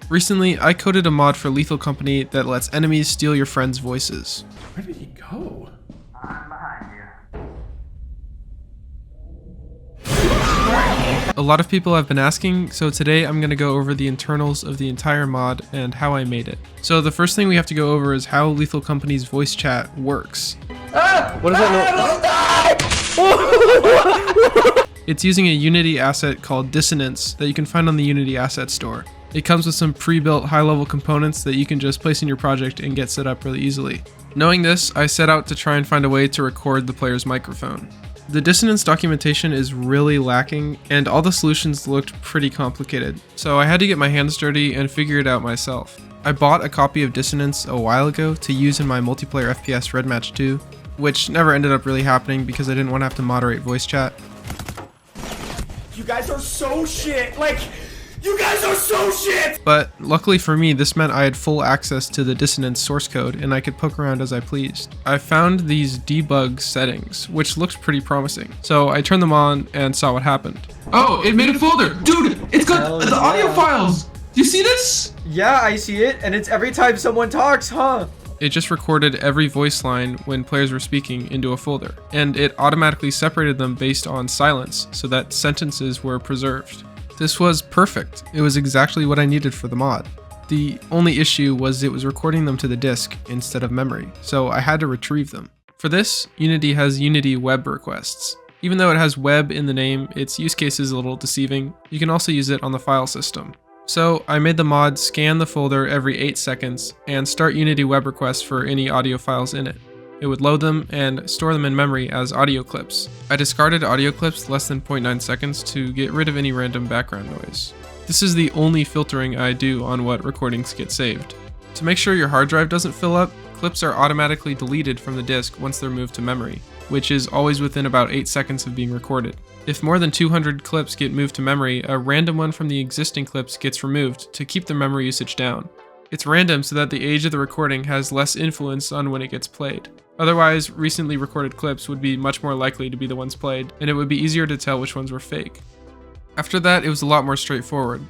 Recently, I coded a mod for Lethal Company that lets enemies steal your friends' voices. Where did he go? I'm behind you. A lot of people have been asking, so today I'm going to go over the internals of the entire mod and how I made it. So the first thing we have to go over is how Lethal Company's voice chat works. What is that? It's using a Unity asset called Dissonance that you can find on the Unity Asset Store. It comes with some pre-built high-level components that you can just place in your project and get set up really easily. Knowing this, I set out to try and find a way to record the player's microphone. The dissonance documentation is really lacking, and all the solutions looked pretty complicated, so I had to get my hands dirty and figure it out myself. I bought a copy of Dissonance a while ago to use in my multiplayer FPS Red Match 2, which never ended up really happening because I didn't want to have to moderate voice chat. You guys are so shit. Like, you guys are so shit. But luckily for me, this meant I had full access to the Dissonance source code and I could poke around as I pleased. I found these debug settings, which looked pretty promising. So I turned them on and saw what happened. Oh, it made a folder. Dude, it's got the audio files. Do you see this? Yeah, I see it, and it's every time someone talks, huh? It just recorded every voice line when players were speaking into a folder, and it automatically separated them based on silence so that sentences were preserved. This was perfect. It was exactly what I needed for the mod. The only issue was it was recording them to the disk instead of memory, so I had to retrieve them. For this, Unity has Unity web requests. Even though it has web in the name, its use case is a little deceiving. You can also use it on the file system. So I made the mod scan the folder every 8 seconds and start Unity web requests for any audio files in it. It would load them and store them in memory as audio clips. I discarded audio clips less than 0.9 seconds to get rid of any random background noise. This is the only filtering I do on what recordings get saved. To make sure your hard drive doesn't fill up, clips are automatically deleted from the disk once they're moved to memory, which is always within about 8 seconds of being recorded. If more than 200 clips get moved to memory, a random one from the existing clips gets removed to keep the memory usage down. It's random so that the age of the recording has less influence on when it gets played. Otherwise, recently recorded clips would be much more likely to be the ones played, and it would be easier to tell which ones were fake. After that, it was a lot more straightforward.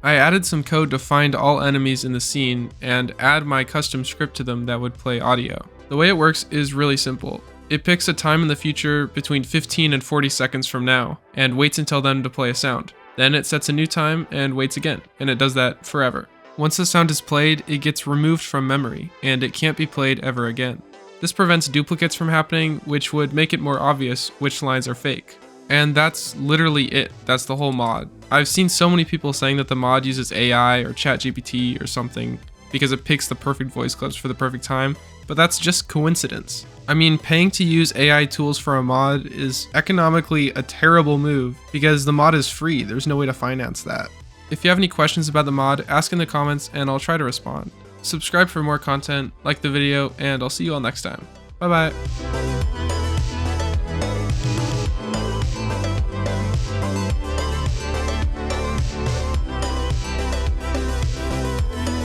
I added some code to find all enemies in the scene and add my custom script to them that would play audio. The way it works is really simple. It picks a time in the future between 15 and 40 seconds from now, and waits until then to play a sound. Then it sets a new time and waits again, and it does that forever. Once the sound is played, it gets removed from memory, and it can't be played ever again. This prevents duplicates from happening, which would make it more obvious which lines are fake. And that's literally it. That's the whole mod. I've seen so many people saying that the mod uses AI or ChatGPT or something because it picks the perfect voice clips for the perfect time, but that's just coincidence. I mean, paying to use AI tools for a mod is economically a terrible move because the mod is free. There's no way to finance that. If you have any questions about the mod, ask in the comments and I'll try to respond. Subscribe for more content, like the video, and I'll see you all next time. Bye bye.